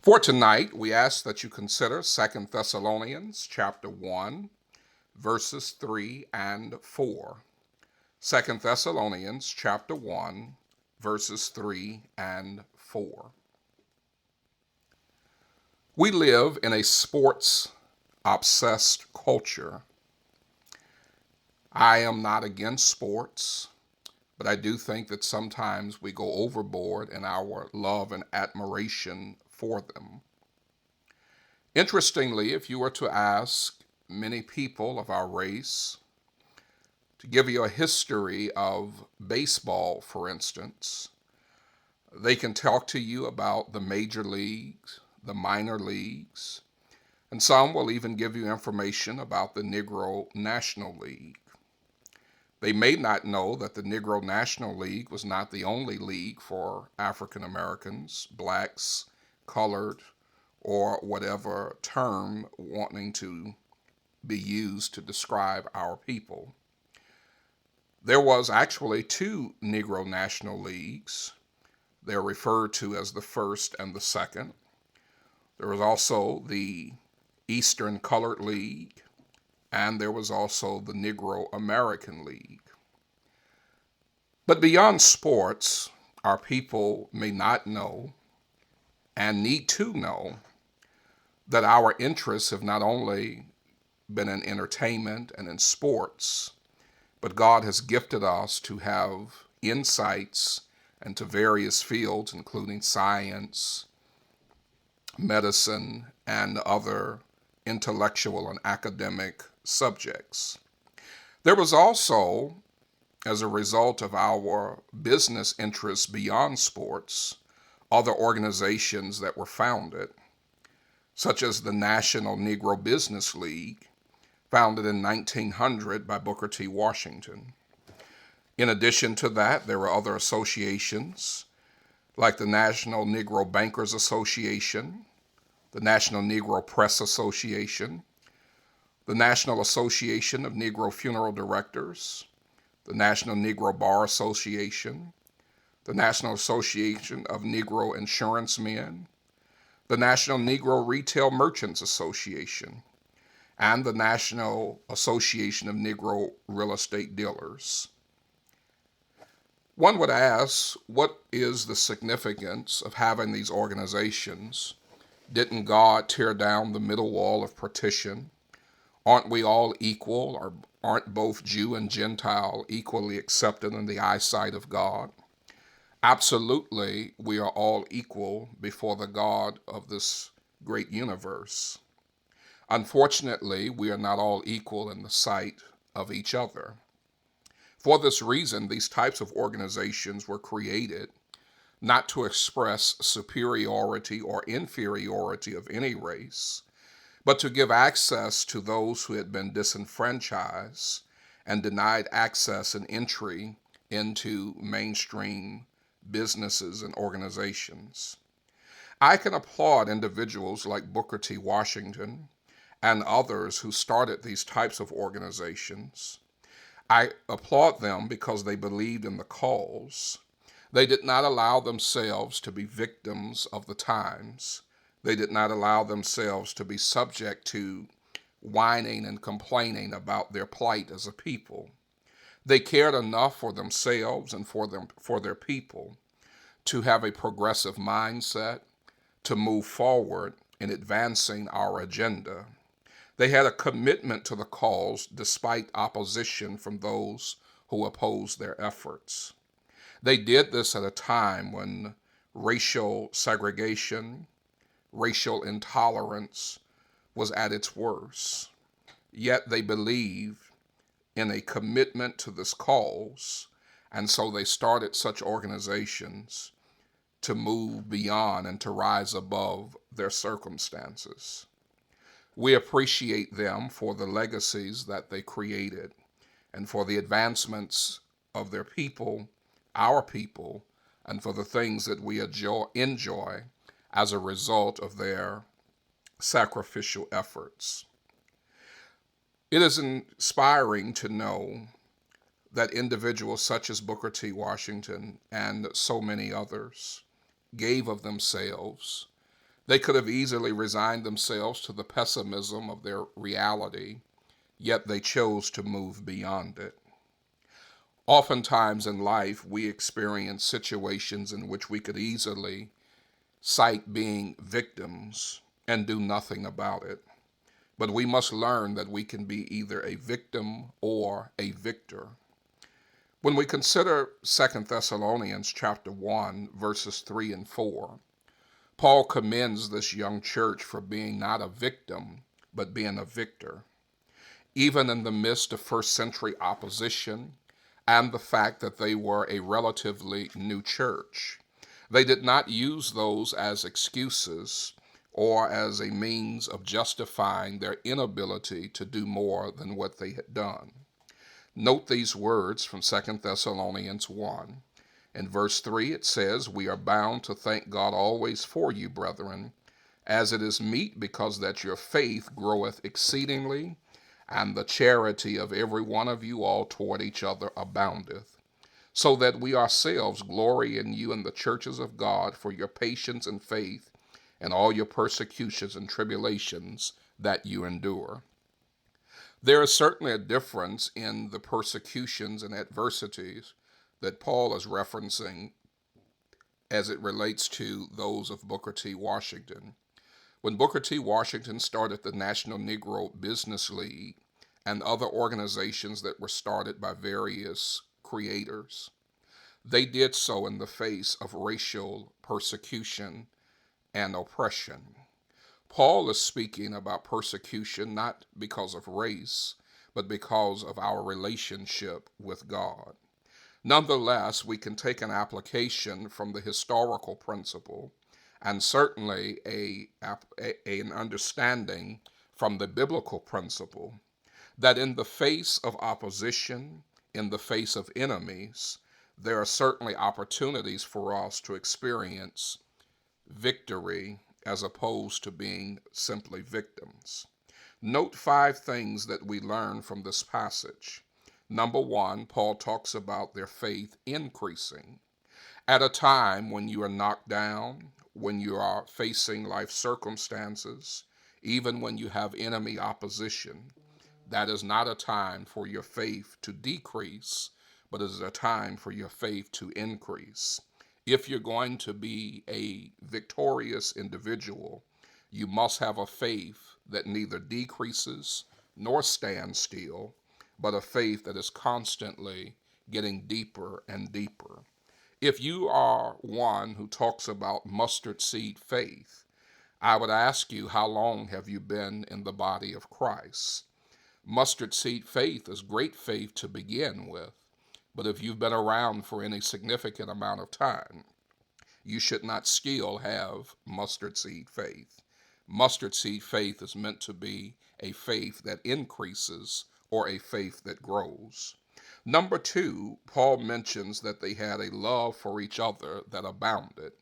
For tonight, we ask that you consider Second Thessalonians chapter 1, verses 3 and 4. Second Thessalonians chapter 1, verses 3 and 4. We live in a sports-obsessed culture. I am not against sports, but I do think that sometimes we go overboard in our love and admiration for them. Interestingly, if you were to ask many people of our race to give you a history of baseball, for instance, they can talk to you about the major leagues, the minor leagues, and some will even give you information about the Negro National League. They may not know that the Negro National League was not the only league for African Americans, blacks, colored, or whatever term wanting to be used to describe our people. There was actually two Negro National Leagues. They're referred to as the first and the second. There was also the Eastern Colored League, and there was also the Negro American League. But beyond sports, our people may not know and need to know that our interests have not only been in entertainment and in sports, but God has gifted us to have insights into various fields, including science, medicine, and other intellectual and academic subjects. There was also, as a result of our business interests beyond sports, other organizations that were founded, such as the National Negro Business League, founded in 1900 by Booker T. Washington. In addition to that, there were other associations like the National Negro Bankers Association, the National Negro Press Association, the National Association of Negro Funeral Directors, the National Negro Bar Association, the National Association of Negro Insurance Men, the National Negro Retail Merchants Association, and the National Association of Negro Real Estate Dealers. One would ask, what is the significance of having these organizations? Didn't God tear down the middle wall of partition? Aren't we all equal, or aren't both Jew and Gentile equally accepted in the eyesight of God? Absolutely, we are all equal before the God of this great universe. Unfortunately, we are not all equal in the sight of each other. For this reason, these types of organizations were created not to express superiority or inferiority of any race, but to give access to those who had been disenfranchised and denied access and entry into mainstream businesses and organizations. I can applaud individuals like Booker T. Washington and others who started these types of organizations. I applaud them because they believed in the cause. They did not allow themselves to be victims of the times. They did not allow themselves to be subject to whining and complaining about their plight as a people. They cared enough for themselves and for their people to have a progressive mindset, to move forward in advancing our agenda. They had a commitment to the cause despite opposition from those who opposed their efforts. They did this at a time when racial segregation, racial intolerance was at its worst. Yet they believed in a commitment to this cause, and so they started such organizations to move beyond and to rise above their circumstances. We appreciate them for the legacies that they created and for the advancements of their people, our people, and for the things that we enjoy as a result of their sacrificial efforts. It is inspiring to know that individuals such as Booker T. Washington and so many others gave of themselves They could have easily resigned themselves to the pessimism of their reality, yet they chose to move beyond it. Oftentimes in life, we experience situations in which we could easily cite being victims and do nothing about it. But we must learn that we can be either a victim or a victor. When we consider 2 Thessalonians chapter 1, verses 3 and 4, Paul commends this young church for being not a victim, but being a victor. Even in the midst of first century opposition and the fact that they were a relatively new church, they did not use those as excuses or as a means of justifying their inability to do more than what they had done. Note these words from 2 Thessalonians 1. In verse 3 it says, "We are bound to thank God always for you, brethren, as it is meet, because that your faith groweth exceedingly, and the charity of every one of you all toward each other aboundeth, so that we ourselves glory in you in the churches of God for your patience and faith and all your persecutions and tribulations that you endure." There is certainly a difference in the persecutions and adversities that Paul is referencing as it relates to those of Booker T. Washington. When Booker T. Washington started the National Negro Business League and other organizations that were started by various creators, they did so in the face of racial persecution and oppression. Paul is speaking about persecution not because of race, but because of our relationship with God. Nonetheless, we can take an application from the historical principle and certainly an understanding from the biblical principle that in the face of opposition, in the face of enemies, there are certainly opportunities for us to experience victory as opposed to being simply victims. Note 5 things that we learn from this passage. Number 1, Paul talks about their faith increasing. At a time when you are knocked down, when you are facing life circumstances, even when you have enemy opposition, that is not a time for your faith to decrease, but it is a time for your faith to increase. If you're going to be a victorious individual, you must have a faith that neither decreases nor stands still, but a faith that is constantly getting deeper and deeper. If you are one who talks about mustard seed faith, I would ask you, how long have you been in the body of Christ? Mustard seed faith is great faith to begin with, but if you've been around for any significant amount of time, you should not still have mustard seed faith. Mustard seed faith is meant to be a faith that increases or a faith that grows. Number 2, Paul mentions that they had a love for each other that abounded.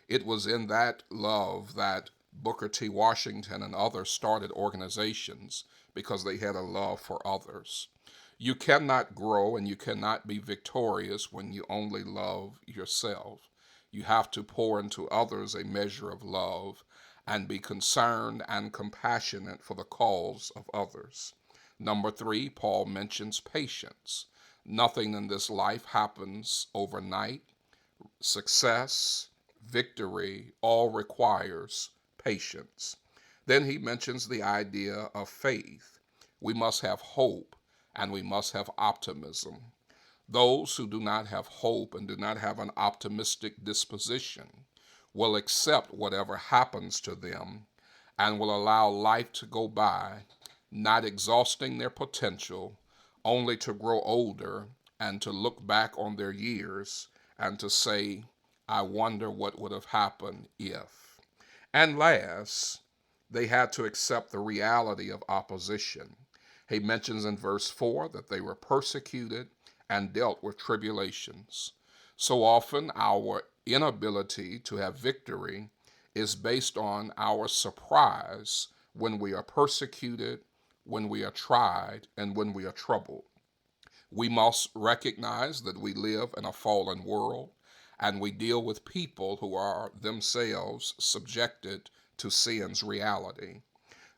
It was in that love that Booker T. Washington and others started organizations, because they had a love for others. You cannot grow and you cannot be victorious when you only love yourself. You have to pour into others a measure of love and be concerned and compassionate for the cause of others. Number 3, Paul mentions patience. Nothing in this life happens overnight. Success, victory, all requires patience. Then he mentions the idea of faith. We must have hope and we must have optimism. Those who do not have hope and do not have an optimistic disposition will accept whatever happens to them and will allow life to go by, not exhausting their potential, only to grow older and to look back on their years and to say, I wonder what would have happened if. And last, they had to accept the reality of opposition. He mentions in verse 4 that they were persecuted and dealt with tribulations. So often our inability to have victory is based on our surprise when we are persecuted, when we are tried, and when we are troubled. We must recognize that we live in a fallen world and we deal with people who are themselves subjected to sin's reality.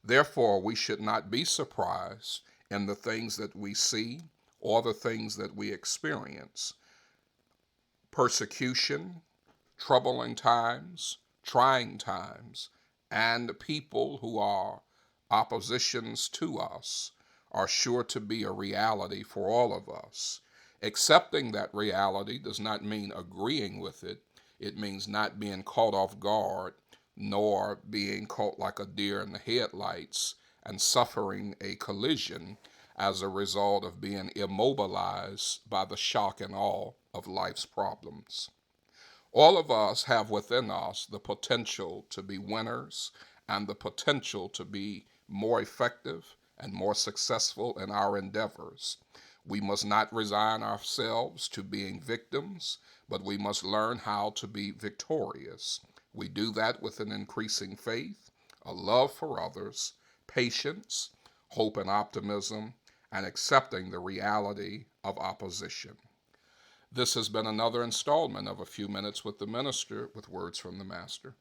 Therefore, we should not be surprised in the things that we see or the things that we experience. Persecution, troubling times, trying times, and people who are oppositions to us are sure to be a reality for all of us. Accepting that reality does not mean agreeing with it. It means not being caught off guard, nor being caught like a deer in the headlights and suffering a collision as a result of being immobilized by the shock and awe of life's problems. All of us have within us the potential to be winners and the potential to be more effective and more successful in our endeavors. We must not resign ourselves to being victims, but we must learn how to be victorious. We do that with an increasing faith, a love for others, patience, hope and optimism, and accepting the reality of opposition. This has been another installment of A Few Minutes with the Minister with Words from the Master.